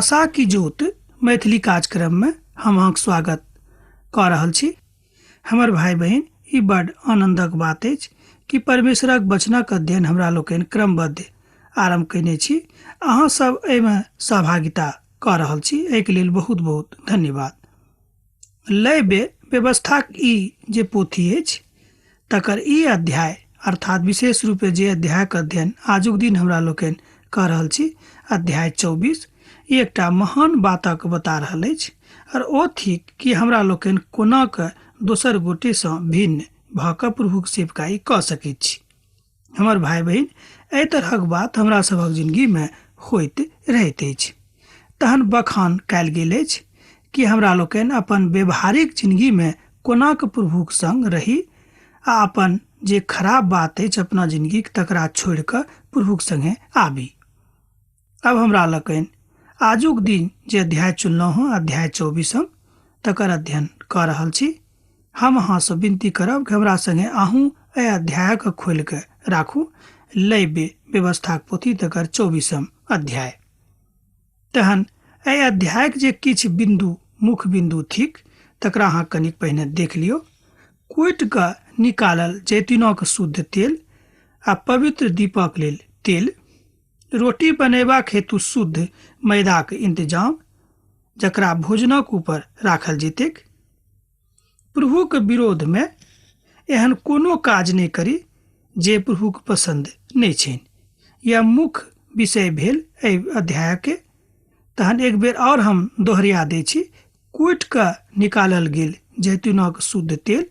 आशा की जोत मैथिली कार्यक्रम में हम अहाँक स्वागत कऽ रहल छी। हमर भाई बहन, ई बड़ आनंदक बात अछि कि परमेश्वरक वचनक अध्ययन हमरा लोकनि क्रमबद्ध आरंभ कयने छी। अहाँ सब एहिमे सहभागिता कऽ रहल छी, एहिके लेल बहुत बहुत धन्यवाद। लय व्यवस्थाक ई जे पोथी अछि तकर ई अध्याय अर्थात विशेष रूपे जे अध्यायक अध्ययन आजुक दिन हमरा लोकनि कऽ रहल छी, अध्याय 24 एकटा महान बातक बता रहल अछि और ओ थिक कि हमरा लोकनि कोना कऽ दोसर गोटेसँ भिन्न भऽ कऽ प्रभुक सेवकाई कऽ सकैत छी। हमर भाई बहन, एहि तरहक बात हमरा सभक जिंदगीमे होइत रहैत अछि। तहन बखान कयल गेल अछि कि हमरा लोकनि अपन व्यवहारिक जिंदगीमे कोना कऽ प्रभुक संग रही आ अपन जे खराब बात अछि अपना जिंदगी तकरा छोड़ि कऽ प्रभुक संगे आबी। अब हमरा लोकनि आजुक दिन जे अध्याय चुनलहुँ हँ, अध्याय 24 तकर अध्ययन कऽ रहल छी। हम अहाँसँ विनती करब कि हमरा संगे अहूँ एहि अध्यायक खोलि कऽ राखू। लय व्यवस्थाक पोथी तकर 24 अध्याय। तहन एहि अध्यायक जे किछु बिंदु मुख्य बिंदु थिक तकरा अहाँ कनिक पहिने देख लियौ। कुटि कऽ निकालल जैतूनक शुद्ध तेल आ पवित्र दीपक लेल तेल, रोटी बनेबाक हेतु शुद्ध मैदाक इंतजाम जकरा भोजनक ऊपर राखल जेतैक। प्रभुक विरोध में एहन कोनो काज नहि करी जे प्रभुक पसंद नहीं छनि। यह मुख्य विषय भेल एहि अध्याय के। तहन एक बेर और हम दोहरिया दै छी। कुटि कऽ निकालल गेल जैतूनक शुद्ध तेल,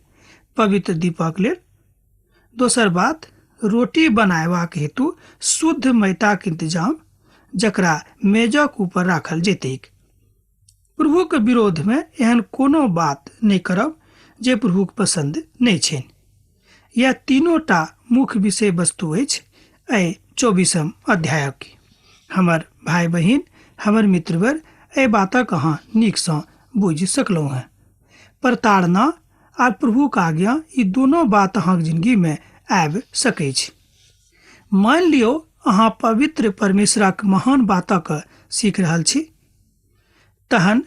पवित्र दीपक लेल। दोसर बात, रोटी बनाएबाक हेतु शुद्ध मैदाक इंतजाम जकरा मेजक ऊपर राखल जेतैक। प्रभुक विरोध में एहन कोनो बात नहीं करब जे प्रभुक पसंद नहीं छनि। यह तीनोटा मुख्य विषय वस्तु अछि एहि 24 अध्यायक की। हमर भाई बहिन, हमर मित्रवर, एहि बातक अहाँ नीकसँ बुझि सकलहुँ हैं। प्रताड़ना आ प्रभुक आज्ञा ई दोनों बात अहाँक जिंदगी में आबि सकै छै। मान लियो अहाँ पवित्र परमेश्वरक महान बातक सीख रहल छी, तहन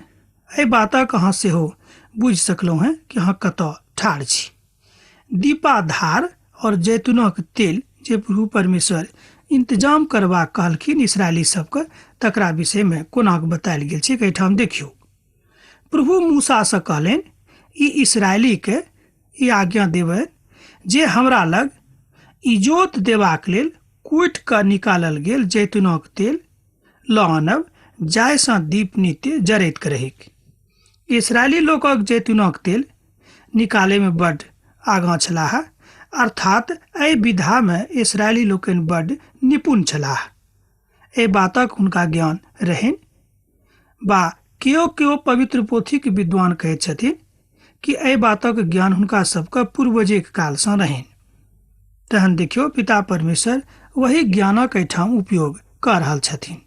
एहि बातक अहाँ सेहो बुझि सकलहुँ हैं कि अहाँ कतऽ ठाढ़ छी। दीपाधार और जैतूनक तेल जे प्रभु परमेश्वर इंतजाम करबाक कहलखिन इसराइली सबके, तकरा विषय में कोना बतायल गेल छै। एहिठाम देखियौ, प्रभु मूसा से कहलनि ई इसराइली के ई आज्ञा देबनि जे हमरा लग इजोत देबाक लेल कुटि कऽ निकालल गेल जैतूनक तेल लऽ आनब, जाहिसँ दीप नित्य जरैत रहैक। इसराइली लोकक जैतूनक तेल निकाले में बड्ड आगाँ छलाह, अर्थात एहि विधा में इसराइली लोकनि बड्ड निपुण छलाह। एहि बातक हुनका ज्ञान रहनि, बा केओ पवित्र पोथीक विद्वान कहैत छथिन कि एहि बातक ज्ञान हुनका सबके पूर्वजेक कालसँ रहनि। तहन देखियौ, पिता परमेश्वर वही ज्ञानक एहिठाम उपयोग कऽ रहल छथिन।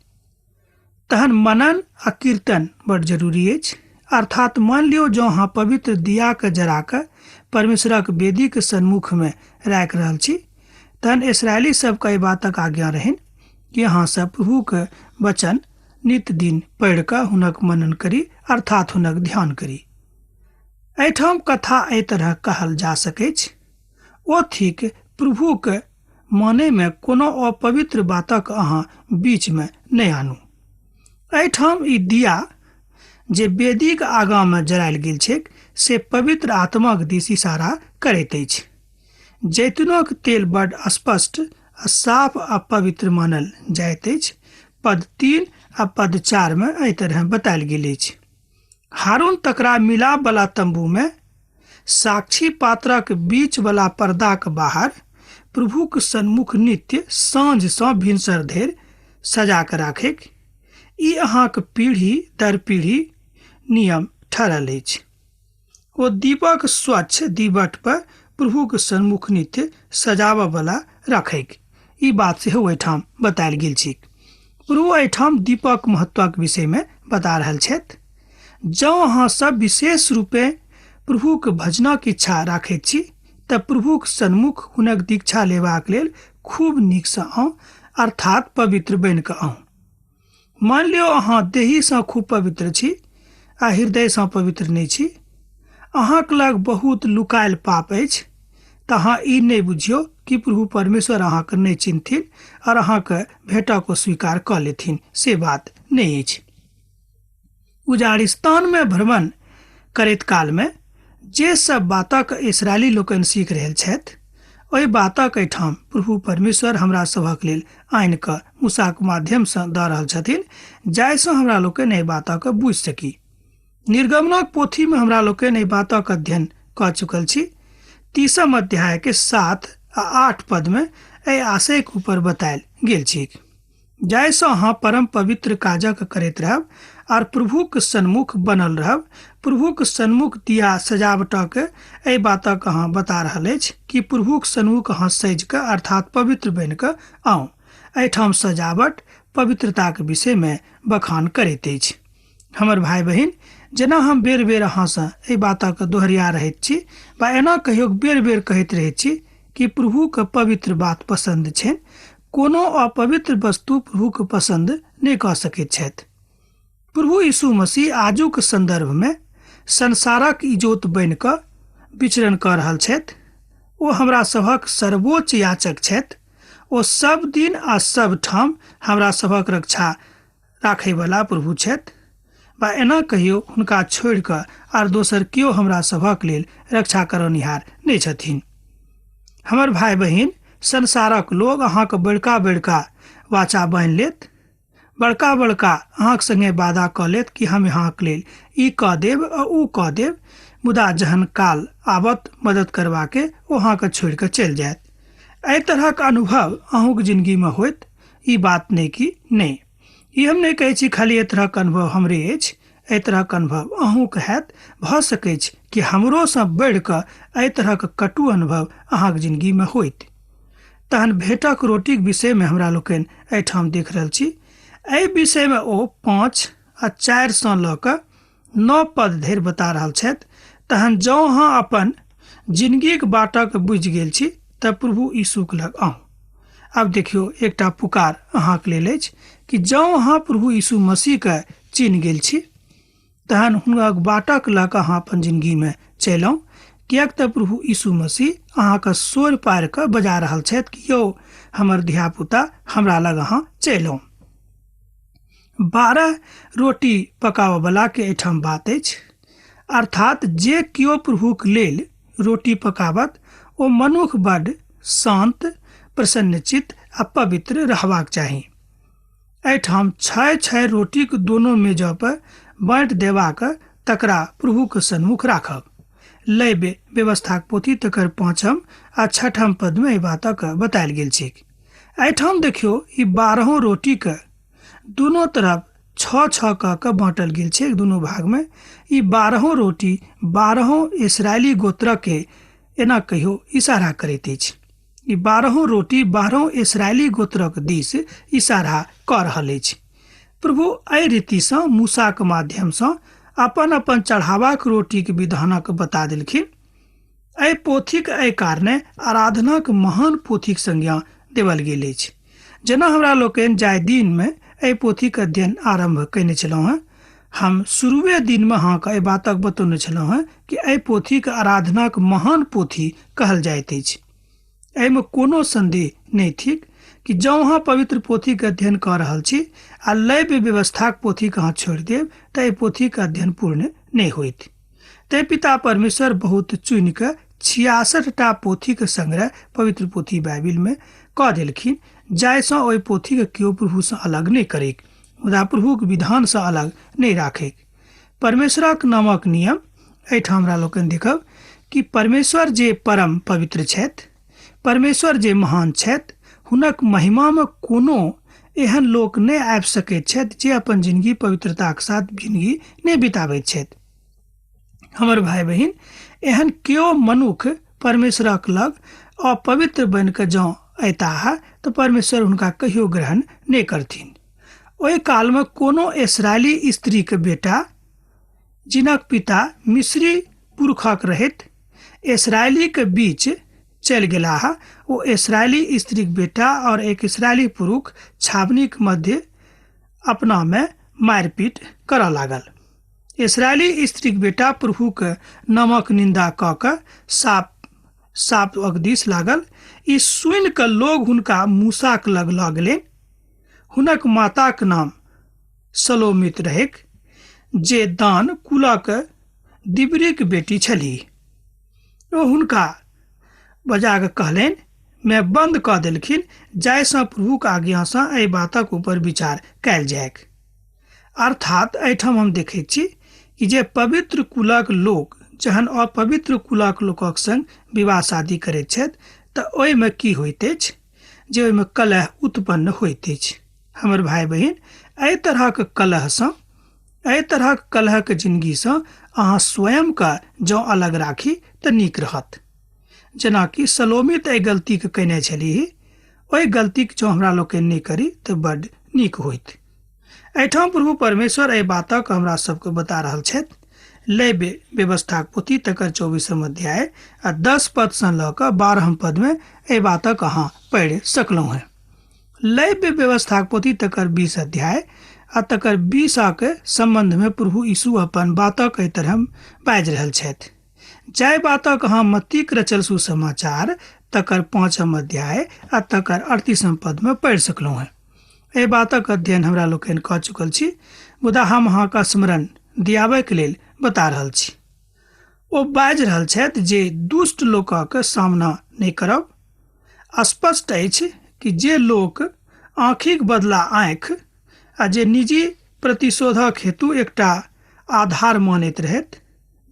तहन मनन आ कीर्तन बड़ जरूरी अछि। अर्थात मान लियो जो अहाँ पवित्र दिया के जरा के परमेश्वरक वेदी के सन्मुख में राखि रहल छी, तहन इसराइली सबके एहि बातक आज्ञा रहनि कि अहाँ सब प्रभु के वचन नित दिन पढ़ि कऽ हुनक मनन करी, अर्थात हुनक ध्यान करी। एहिठाम कथा एहि तरह कहल जा सकै छै, ओ थिक प्रभु के माने में कोनो अपवित्र बातक अहाँ बीच में नहीं आनू। एहिठाम ई दिया जे वेदीक आगाँ में जरायल गेल छैक से पवित्र आत्माक दिस इशारा करैत अछि। जैतूनक तेल बड़ स्पष्ट आ साफ आ पवित्र मानल जाइत अछि। पद 3 आ पद 4 में एहि तरह बतायल गेल अछि। हारून तकरा मिलाप वाला तंबू में साक्षी पात्रक बीच वाला पर्दाक बाहर प्रभुक सन्मुख नित्य साँझ भिनसर धरि सजा कऽ राखैक। ई अहाँक पीढ़ी दर पीढ़ी नियम ठहरल अछि। ओ दीपक स्वच्छ दीवट पर प्रभुक सन्मुख नित्य सजावऽ वाला रखैक। ई बात सेहो एहिठाम बतायल गेल छै। प्रभु एहिठाम दीपक महत्वक विषय में बता रहल छथि। जँ अहाँ सब विशेष रूपे प्रभुक भजनक इच्छा राखैत छी तऽ प्रभुक सन्मुख हुनक दीक्षा लेबाक लेल खूब नीकसँ आउ, अर्थात पवित्र बनि कऽ आउ। मान लियो अहाँ देहीसँ खूब पवित्र छी आ हृदयसँ पवित्र नहि छी, अहाँक लग बहुत लुकायल पाप अछि, तऽ अहाँ ई नहि बुझियौ कि प्रभु परमेश्वर अहाँके नहि चिन्हथिन और अहाँके भेंटा को स्वीकार कऽ लेथिन। से बात नहि अछि। उजाड़िस्तान में भ्रमण करैत काल में जे सब बातक इस्राएली लोकनि सीख रहल छथि, ओहि बातक एहिठाम प्रभु परमेश्वर हमरा सभक लेल आनि कऽ मूसाक माध्यमसँ दऽ रहल छथिन, जाहिसँ हमरा लोकनि एहि बातक बुझि सकी। निर्गमनक पोथी में हमरा लोकनि एहि बातक अध्ययन कऽ चुकल छी। 30 अध्याय के 7 आ 8 पद में एहि आशयक ऊपर बतायल गेल छी, जाहिसँ अहाँ परम पवित्र काजक करैत रहब और प्रभुक सन्मुख बनल रहब। प्रभुक सन्मुख दिया सजावटक एहि बातक अहाँ बता रहल अछि कि प्रभुक सन्मुख अहाँ सजि कऽ अर्थात पवित्र बनि कऽ आउ। एहिठाम सजावट पवित्रताक विषय में बखान करैत अछि। हमर भाई बहिन, जेना हम बेर बेर अहाँसँ एहि बातक दोहरिया रहैत छी, बा एना कहियो बेर बेर कहैत रहैत छी कि प्रभुक पवित्र बात पसंद छनि, कोनो अपवित्र वस्तु प्रभुक पसंद नहि कऽ सकैत छथि। प्रभु यीशु मसीह आजुक संदर्भ में संसारक इजोत बनि कऽ विचरण कऽ रहल छथि। ओ हमरा सभक सर्वोच्च याचक छथि। ओ सब दिन आ सब ठाम हमरा सभक रक्षा राखयवला प्रभु छथि, बा एना कहियो हुनका छोड़ि कऽ आर दोसर केओ हमरा सभक लेल रक्षा करनिहार नहि छथिन। हमर भाई बहिन, संसारक लोग अहाँके बड़का बड़का वाचा बान्हि लेत, बड़का बड़का अहाँक संगे वादा कऽ लेत कि हम अहाँक लेल ई कऽ देब आ ऊ कऽ देब, मुदा जहन काल आबत मदद करबाके ओ अहाँके छोड़ि कऽ चलि जायत। एहि तरहक अनुभव अहूँक जिंदगी में होइत, ई बात नहि कि नहि। ई हम नहीं कहै छी खाली एहि तरहक अनुभव हमरे अछि, एहि तरहक अनुभव अहूँके हैत। भऽ सकै छै कि हमरोसँ बढ़ि कऽ एहि तरहक कटु अनुभव अहाँक जिंदगी में होइत। तहन भेंटक रोटीक विषय में हमरा लोकनि एहिठाम देख रहल छी। एहि विषय में ओ 5 आ 4 सँ लऽ कऽ 9 पद धरि बता रहल छथि। तहन जँ अहाँ अपन जिंदगीक बाटक बुझि गेल छी तऽ प्रभु यीशुक लग आउ। आब देखियौ, एकटा पुकार अहाँक लेल अछि कि जँ अहाँ प्रभु यीशु मसीह के चिन्ह गेल छी, तहन हुनका बाटक लऽ कऽ अहाँ अपन जिंदगी में चलि आउ। किएक तऽ प्रभु यीशु मसीह अहाँके सोर पारि कऽ बजा रहल छथि कि यौ हमर धियापुता, हमरा लग अहाँ चलि आउ। 12 रोटी पकाबयवला के एहिठाम बात अछि, अर्थात जे किओ प्रभुक लेल रोटी पकाबत ओ मनुख बड्ड शांत, प्रसन्नचित्त आ पवित्र रहबाक चाही। एहिठाम 6 रोटीक दोनों मेजों पर बाँटि देबाक तकरा प्रभुक सन्मुख राखब। लय व्यवस्थाक पोथी तकर 5 आ 6 पद में एहि बातक बतायल गेल छै। एहिठाम देखियौ, ई 12 रोटी के दोनों तरफ 6 कऽ बाँटल गेल छै दुनू भाग में। ई 12 रोटी 12 इस्राएली गोत्रक के एना कहियो इशारा करैत अछि। ई 12 रोटी 12 इस्राएली गोत्रक दिस इशारा कऽ रहल अछि। प्रभु एहि रीतिसँ मूसाक माध्यमसँ अपन अपन चढ़ावाक रोटीक विधानक बता देलखिन। एहि पोथीक एहि कारणे आराधनाक महान पोथीक संज्ञा देवल गेल अछि। जेना हमरा लोकनि जाय दिन में एहि पोथीक अध्ययन आरंभ कयने छलहुँ हेँ, हम शुरुए दिन में अहाँके एहि बातक बतौने छलहुँ हेँ कि एहि पोथीक आराधनाक महान पोथी कहल जाइत अछि। एहिमे कोनो संदेह नहीं थिक कि जँ अहाँ पवित्र पोथी के अध्ययन कऽ रहल छी आ लय व्यवस्थाक पोथी के अहाँ छोड़ि देब तऽ एहि पोथी के अध्ययन पूर्ण नहीं होइत। तैं पिता परमेश्वर बहुत चुनि कऽ 66टा पोथी के संग्रह पवित्र पोथी बाइबिल में कऽ देलखिन, जाहिसँ ओहि पोथी के केओ प्रभुसँ अलग नहीं करैक, मुदा प्रभुक विधानसँ अलग नहीं राखैक। परमेश्वरक नामक नियम एहिठाम हमरा लोकनि देखब कि परमेश्वर जे परम पवित्र छथि, परमेश्वर जे महान छथि, हुनक महिमा में कोनो एहन लोक नहीं आबि सकैत छथि जे अपन जिंदगी पवित्रताक साथ जिंदगी नहीं बिताबैत छथि। हमर भाई बहिन, एहन केओ मनुख परमेश्वरक लग अपवित्र बनि कऽ जँ अयताह तऽ परमेश्वर हुनका कहियो ग्रहण नहीं करथिन। ओहि काल में कोनो इस्राएली स्त्री के बेटा जिनक पिता मिस्री पुरखक रहैत इस्राएली के बीच चलि गेलाह, ओ इस्राएली स्त्री के बेटा और एक इस्राएली पुरुष छावनी के मध्य अपना में मारपीट करऽ लागल। इस्राएली स्त्रीक बेटा प्रभुक नामक निंदा कऽ कऽ साप अगदिस लागल। ई सुनि कऽ लोग हुनका मूसाक लग लऽ गेलनि। हुनक माताक नाम सलोमित रहैक, जे दान कुलक दिबरीक बेटी छलीह। ओ हुनका बजा कऽ कहलनि, मैं बंद कऽ देलखिन, जाहिसँ प्रभुक आज्ञासँ एहि बातक ऊपर विचार कयल जायक। अर्थात एहिठाम हम देखैत छी कि जे पवित्र कुलक लोक जहन अपवित्र कुलक लोकक संग विवाह शादी करैत छथि तऽ ओहिमे की होइत अछि, जे ओहिमे कलह उत्पन्न होइत अछि। हमर भाई बहिन, एहि तरहक कलहसँ, एहि तरहक कलहक जिंदगीसँ अहाँ स्वयंके जँ अलग राखी तऽ नीक रहत। जेनाकि सलोमित एहि गलतीके कयने छलीह, ओहि गलतीके जँ हमरा लोकनि नहि करी तऽ बड्ड नीक होइत। एहिठाम प्रभु परमेश्वर एहि बातक हमरा सबके बता रहल छथि। लेवी व्यवस्थाक पोथी तकर 24 अध्याय आ 10 पदसँ लऽ कऽ 12 पदमे एहि बातक अहाँ पढ़ि सकलहुँ हैं। लेवी व्यवस्थाक पोथी तकर 20 अध्याय आ तकर 20 के संबंधमे प्रभु यीशु अपन बातक एहि तरह बाजि रहल छथि। जाहि बातक अहाँ मत्तीक रचल सुसमाचार तकर 5 अध्याय आ तकर 38 पदमे पढ़ि सकलहुँ हैं। एहि बातक अध्ययन हमरा लोकनि कऽ चुकल छी, मुदा हम अहाँके स्मरण दियाबैके लेल बता रहल छी। ओ बाजि रहल छथि जे दुष्ट लोकक सामना नहि करब। स्पष्ट अछि कि जे लोक आँखिक बदला आँखि आ जे निजी प्रतिशोधक हेतु एकटा आधार मानैत रहथि,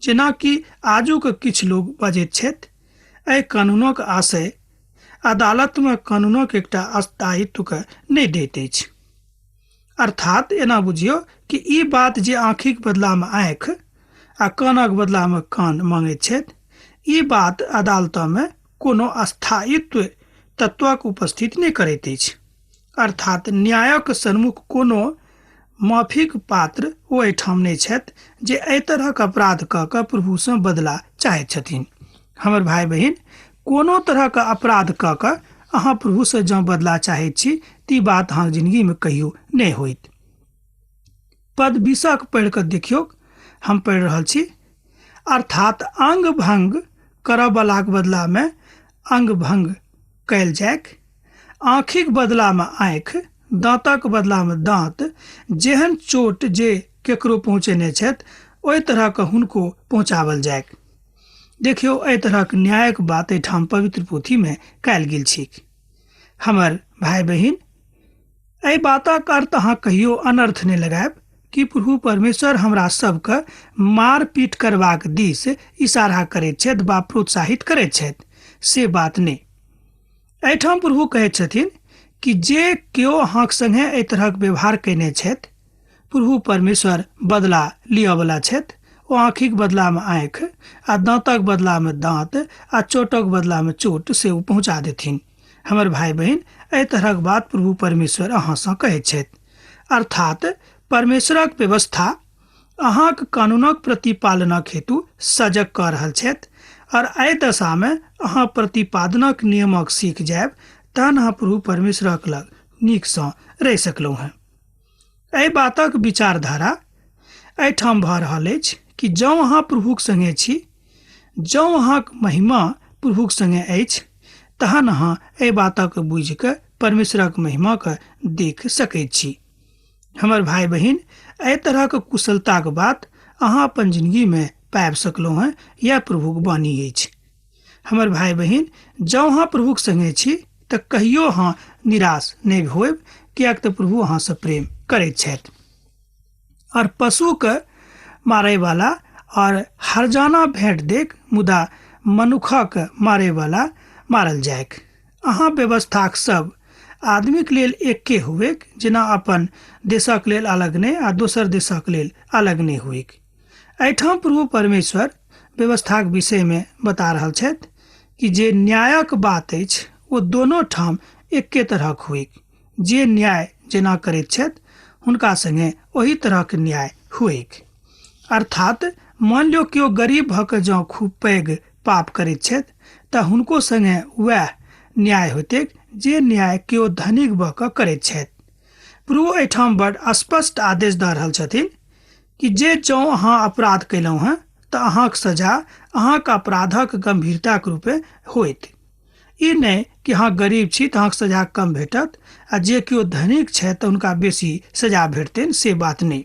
जेनाकि आजुक किछु लोक बजैत छथि, एहि कानूनक आशय अदालतमे कानूनक एकटा स्थायित्वके नहि दैत अछि। अर्थात एना बुझियौ कि ई बात जे आँखिक बदलामे आँखि आ कानक बदलामे कान मांगैत छथि, ई बात अदालतमे कोनो स्थायित्व तत्वक उपस्थित नहि करैत अछि। अर्थात न्यायक सन्मुख कोनो माफीक पात्र ओ एहिठाम नहि छथि जे एहि तरहक अपराध कऽ कऽ प्रभुसँ बदला चाहैत छथिन। हमर भाई बहिन, कोनो तरहक अपराध कऽ कऽ अहाँ प्रभुसँ जँ बदला चाहैत छी ती बात अहाँके जिंदगीमे कहियो नहि होइत। पद 20 पढ़ि कऽ देखियौ, हम पढ़ि रहल छी। अर्थात अंग भंग करयवलाक बदलामे अंग भंग कयल जायक, आँखिक बदलामे आँखि, दाँतक बदलामे दाँत, जेहन चोट जे केकरो पहुँचेने छथि ओहि तरहके हुनको पहुँचावल जायक। देखियौ, एहि तरहक न्यायक बात एहिठाम पवित्र पोथीमे कयल गेल छी। हमर भाई बहिन, एहि बातक अर्थ अहाँ कहियो अनर्थ नहि लगायब कि प्रभु परमेश्वर हमरा सबके मारपीट करबाक दिस इशारा करैत छथि वा प्रोत्साहित करैत छथि, से बात नहि। एहिठाम प्रभु कहैत छथिन कि जे केओ अहाँके संगे एहि तरहक व्यवहार कयने छथि, प्रभु परमेश्वर बदला लिअवला छथि। ओ आँखिक बदलामे आँखि आ दाँतक बदलामे दाँत आ चोटक बदलामे चोट से ओ पहुँचा देथिन। हमर भाई बहिन, एहि तरहक बात प्रभु परमेश्वर अहाँसँ कहैत छथि। अर्थात परमेश्वरक व्यवस्था अहाँक कानूनक प्रतिपालनक हेतु सजग कऽ रहल छथि, और एहि दशामे अहाँ प्रतिपादनक नियमक सीख जायब, तहन अहाँ प्रभु परमेश्वरक लग नीकसँ रहि सकलहुँ हैं। एहि बातक विचारधारा एहिठाम भऽ रहल अछि कि जँ अहाँ प्रभुक संगे छी, जँ अहाँक महिमा प्रभुक संगे अछि, तहन अहाँ एहि बातक बुझि कऽ परमेश्वरक महिमाके देख सकैत छी। हमर भाई बहिन, एहि तरहक कुशलताक बात अहाँ अपन जिंदगीमे पाबि सकलहुँ हैं, यह प्रभुक वाणी अछि। हमर भाई बहिन, जँ अहाँ प्रभुक संगे छी तऽ कहियो अहाँ निराश नहि होयब, किएक तऽ प्रभु अहाँसँ प्रेम करैत छथि। और पशुके मारैवाला और हरजाना भेंट देख मुदा मनुखक मारैवाला मारल जायक। अहाँ व्यवस्थाक सब आदमीक लेल एके हुएक, जेना अपन देशक लेल अलग नहि आ दोसर देशक लेल अलग नहि हुएक। एहिठाम प्रभु परमेश्वर व्यवस्थाक विषयमे बता रहल छथि कि जे न्यायक बात अछि ओ दोनों ठाम एके तरहक हुएक। जे न्याय जेना करैत छथि हुनका संगे ओही तरहक न्याय हुएक। अर्थात मान लियौ केओ गरीब भऽ कऽ जँ खूब पैघ पाप करैत छथि तऽ हुनको संगे वएह न्याय होइतैक जे न्याय केओ धनिक भऽ कऽ करैत छथि। प्रभु एहिठाम बड़ स्पष्ट आदेश दऽ रहल छथिन कि जे जँ अहाँ अपराध कयलहुँ हेँ तऽ अहाँक सजा अहाँक अपराधक गंभीरताक रूपे होइत। ई नहि कि अहाँ गरीब छी तऽ अहाँके सजा कम भेटत आ जे केओ धनिक छथि तऽ हुनका बेसी सजा भेटतनि, से बात नहि।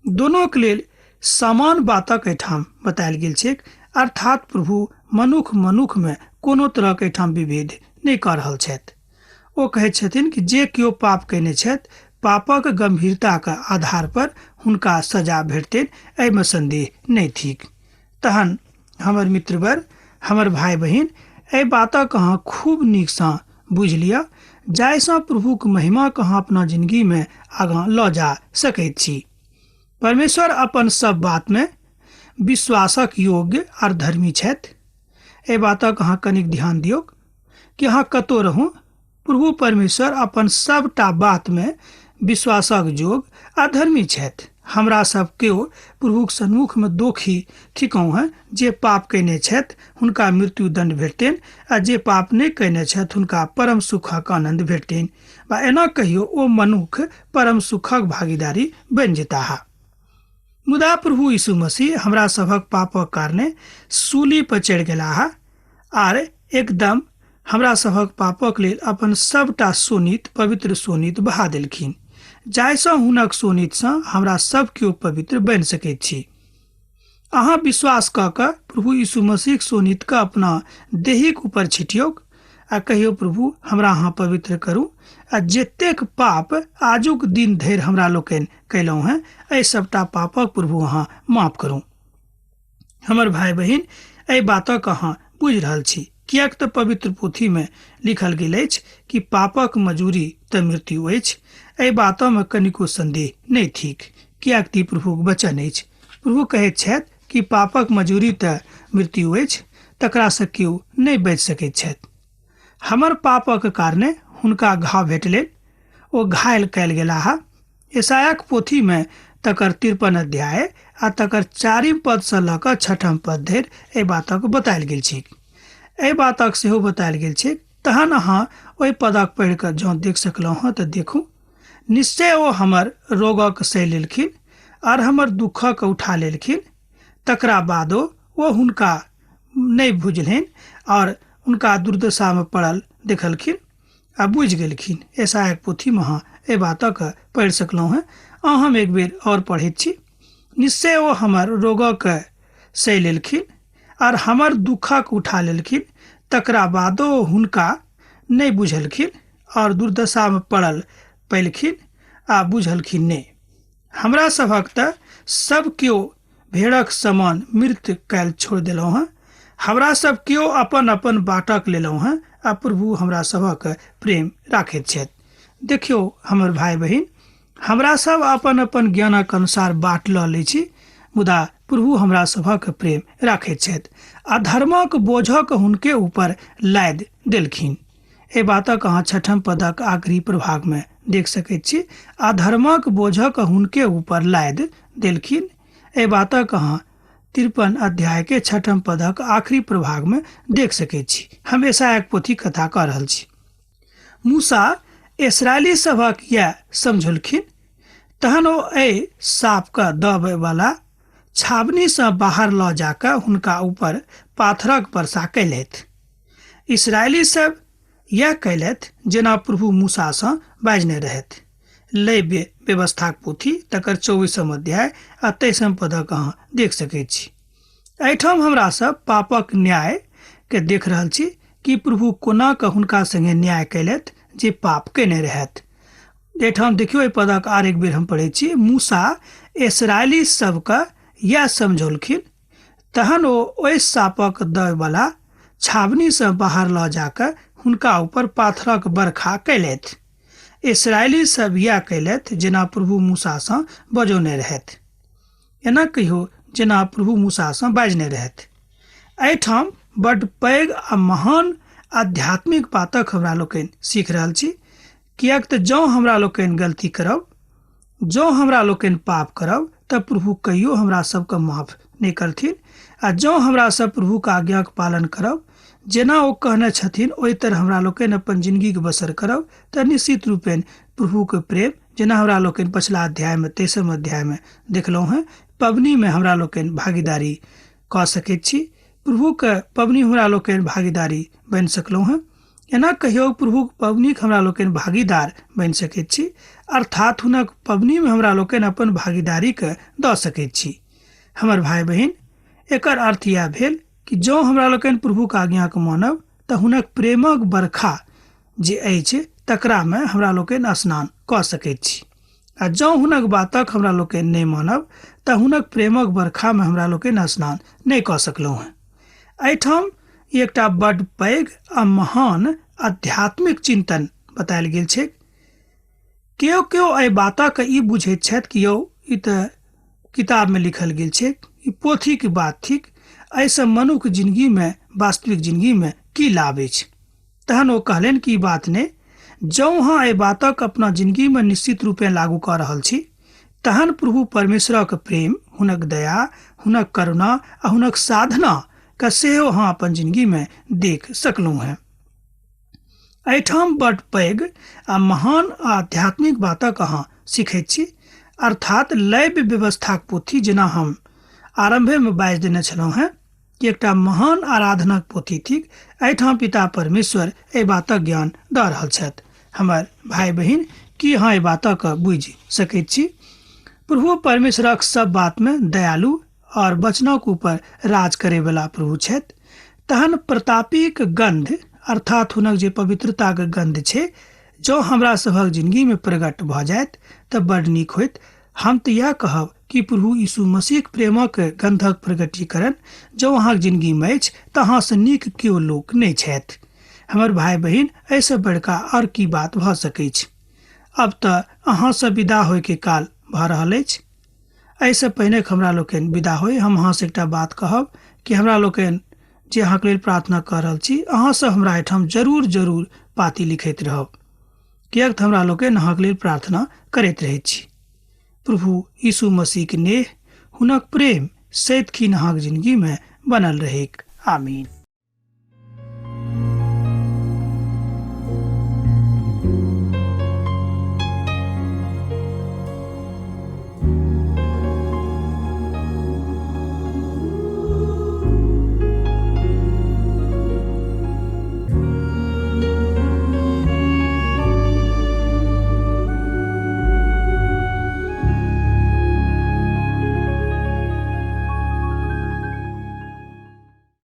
दोनोके लेल समान बातक एहिठाम बतायल गेल छै, अर्थात प्रभु मनुखमे कोनो तरहके एहिठाम विभेद नहि कऽ रहल छथि। ओ कहैत छथिन कि जे केओ पाप कयने छथि, पापक गंभीरताके आधार पर हुनका सजा भेटतनि, एहिमे संदेह नहि थिक। तहन हमर मित्रवर, हमर भाई बहिन, एहि बातक अहाँ खूब नीकसँ बुझि लिअ, जाहिसँ प्रभुक महिमाके अहाँ अपना जिंदगीमे आगाँ लऽ जा सकैत छी। परमेश्वर अपन सब बातमे विश्वासक योग्य आर धर्मी छथि। एहि बातक अहाँ कनिक ध्यान दियौ कि अहाँ कतौ रहू, प्रभु परमेश्वर अपन सबटा बातमे विश्वासक योग्य आ धर्मी छथि। हमरा सब केओ प्रभुक सन्मुखमे दोषी थिकहुँ हैं। जे पाप कयने छथि हुनका मृत्यु दंड भेटतनि आ जे पाप नहि कयने छथि हुनका परम सुखक आनंद भेटतनि, वा एना कहियो ओ मनुख परम सुखक भागीदारी बनि जेताह। मुदा प्रभु यीशु मसीह हमरा सभक पापक कारणे सूली पर चढ़ि गेलाह आर एकदम हमरा सभक पापक लेल अपन सबटा सोनीत, पवित्र सोनीत बहा देलखिन, जाहिसँ हुनक सोनीतसँ हमरा सब केओ पवित्र बनि सकैत छी। अहाँ विश्वास कऽ कऽ प्रभु यीशु मसीहक सोनीतके अपना देहिक ऊपर छिटियौक आ कहियौ, प्रभु हमरा अहाँ पवित्र करू आ जतेक पाप आजुक दिन धरि हमरा लोकनि कयलहुँ हैं, एहि सबटा पापक प्रभु अहाँ माफ करू। हमर भाई बहिन, एहि बातक अहाँ बुझि रहल छी, किएक तऽ पवित्र पोथीमे लिखल गेल अछि कि पापक मजूरी तऽ मृत्यु अछि। एहि बातोमे कनिको संदेह नहि थिक, किएक कि प्रभुक वचन अछि। प्रभु कहैत छथि कि पापक मजूरी तऽ मृत्यु अछि, तकरासँ केओ नहि बचि सकैत छथि। हमर पापक कारणे हुनका घाव भेटलनि, ओ घायल कयल गेलाह। यशायाक पोथीमे तकर 53 अध्याय आ तकर 4 पदसँ लऽ कऽ 6 पद धरि एहि बातक बतायल गेल छै। एहि बातक सेहो बतायल गेल छै। तहन अहाँ ओहि पदक पढ़ि कऽ जँ देख सकलहुँ हँ तऽ देखू, निश्चय ओ हमर रोगक सहि लेलखिन आर हमर दुखक उठा लेलखिन। तकरा बादो ओ हुनका नहि बुझलनि और हुनका दुर्दशामे पड़ल देखलखिन आ बुझि गेलखिन। यशायाक पोथीमे अहाँ एहि बातक पढ़ि सकलहुँ हैं। हम एक बेर और पढ़ैत छी। निश्चय ओ हमर रोगक सहि लेलखिन आर हमर दुखक उठा लेलखिन। तकरा बादो हुनका नहि बुझलखिन और दुर्दशामे पड़ल पलखिन आ बुझलखिन नहि। हमरा सभक तऽ सब केओ भेड़क समान मृत काल्हि छोड़ि देलहुँ हैं। हमरा सब केओ अपन अपन बाटक लेलहुँ हैं आ प्रभु हमरा सभक प्रेम राखैत छथि। देखियौ हमर भाई बहिन, हमरा सब अपन अपन ज्ञानक अनुसार बाट लऽ लै छी, मुदा प्रभु हमरा सभक प्रेम राखैत छथि। अधर्मक बोझक हुनके ऊपर लादि देलखिन। एहि बातक अहाँ 6 पदक आखिरी प्रभागमे देख सकैत छी। अधर्मक बोझक हुनके ऊपर लादि देलखिन। एहि बातक अहाँ 53 अध्याय के 6 पदक आखिरी प्रभागमे देख सकैत छी। हम यशायाक पोथी कथा कऽ रहल छी। मूसा इस्राएली सभक यह समझौलखिन, तहन ओ एहि सापके दबयवला छावनीसँ बाहर लऽ जाकऽ हुनका ऊपर पाथरक वर्षा कयलथि। इस्राएली सब यह कयलथि जेना प्रभु मूसासँ बाजने रहथि। लय व्यवस्थाक पोथी तकर 24 अध्याय आ 23 पदक अहाँ देख सकैत छी। एहिठाम हमरा सब पापक न्याय के देख रहल छी कि प्रभु कोना कऽ हुनका संगे न्याय कयलथि जे पाप केने रहथि। एहिठाम देखियौ, एहि पदक आर एक बेर हम पढ़ै छी। मूसा इस्राएली सबके यह समझौलखिन, तहन ओ ओहि सापक दबयवला छावनीसँ बाहर लऽ जाकऽ हुनका ऊपर पाथरक बरखा कयलथि। इस्राएली सब यह कयलथि जेना प्रभु मूसासँ बजौने रहथि। एना कहियो जेना प्रभु मूसासँ बाजने रहथि। एहिठाम बड्ड पैघ आ महान आध्यात्मिक बातक हमरा लोकनि सीख रहल छी, किएक तऽ जँ हमरा लोकनि गलती करब, जँ हमरा लोकनि पाप करब, तऽ प्रभु कहियो हमरा सबके माफ नहि करथिन। आ जँ हमरा सब प्रभुके आज्ञाके पालन करब, जेना ओ कहने छथिन ओहि तरह हमरा लोकनि अपन जिंदगीके बसर करब, तऽ निश्चित रूपेण प्रभुके प्रेम जेना हमरा लोकनि पछिला अध्याय में 23 अध्याय में देखलहुँ हैं, पबनी में हमरा लोकनि भागीदारी कऽ सकैत छी। प्रभु के पबनी हमरा लोकनि भागीदारी बनि सकलहुँ हैं। एना कहियो प्रभु पबनी हमरा लोकनि भागीदार बनि सकैत छी, अर्थात हुनक पबनी में हमरा लोकनि अपन भागीदारी के दऽ सकैत छी। हमर भाई बहिन, एकर अर्थ यह भेल कि जँ हमरा लोकनि प्रभुक आज्ञाक मानब तऽ हुनक प्रेमक बरखा जे अछि तकरा में हमरा लोकनि स्नान कऽ सकैत छी। आ जँ हुनक बातक हमरा लोकनि नहि मानब तऽ हुनक प्रेमक बरखा में हमरा लोकनि स्नान नहि कऽ सकलहुँ हैं। एहिठाम एकटा बड्ड पैघ आ महान आध्यात्मिक चिंतन बतायल गेल छै। केओ एहि बातक ई बुझैत छथि कि यौ ई तऽ किताब में लिखल गेल छै, ई पोथी के बात थिक, एहिसँ मनुख जिंदगी में, वास्तविक जिंदगी में की लाभ अछि। तहन ओ कहलनि कि ई बात नहि, जँ अहाँ एहि बातक अपना जिंदगी में निश्चित रूपे लागू कऽ रहल छी तहन प्रभु परमेश्वरक प्रेम, हुनक दया, हुनक करुणा आ हुनक साधना का सेहो अहाँ अपन जिंदगी में देख सकलहुँ हैं। एहिठाम बड्ड पैघ आ महान आध्यात्मिक बातक अहाँ सीखैत छी, अर्थात लैव व्यवस्थाक पोथी, जेना हम आरंभे में बाजि देने छलहुँ हैं कि एकटा महान आराधनाक पोथी थिक। एहिठाम पिता परमेश्वर एहि बातक ज्ञान दऽ रहल छथि। हमर भाई बहिन, की अहाँ एहि बातक बुझि सकैत छी? प्रभु परमेश्वरक सब बात में दयालु और वचनक ऊपर राज करे वाला प्रभु छथि। तहन प्रतापीक गंध, अर्थात हुनक जे पवित्रताक गंध छै, जँ हमरा सभक जिंदगी में प्रकट भऽ जायत तऽ बड्ड नीक होइत। हम तऽ यह कहब कि प्रभु यीशु मसीह प्रेमक गंधक प्रकटीकरण जँ अहाँक जिंदगी में अछि तऽ अहाँसँ नीक केओ लोक नहि छथि। हमर भाई बहिन, एहिसँ बड़का और की बात भऽ सकैत छै। अब तऽ अहाँसँ विदा होय के काल भऽ रहल अछि। एहिसँ पहिने हमरा लोकनि विदा होय, हम अहाँसँ एकटा बात कहब कि हमरा लोकनि जे अहाँके लेल प्रार्थना कऽ रहल छी, अहाँसँ हमरा एहिठाम जरूर पाती लिखैत रहब, किएक तऽ हमरा लोकनि अहाँके लेल प्रार्थना करैत रहैत छी। प्रभु यीशु मसीह के नेह, हुनक प्रेम सदैव अहाँक जिंदगी में बनल रहेक। आमीन।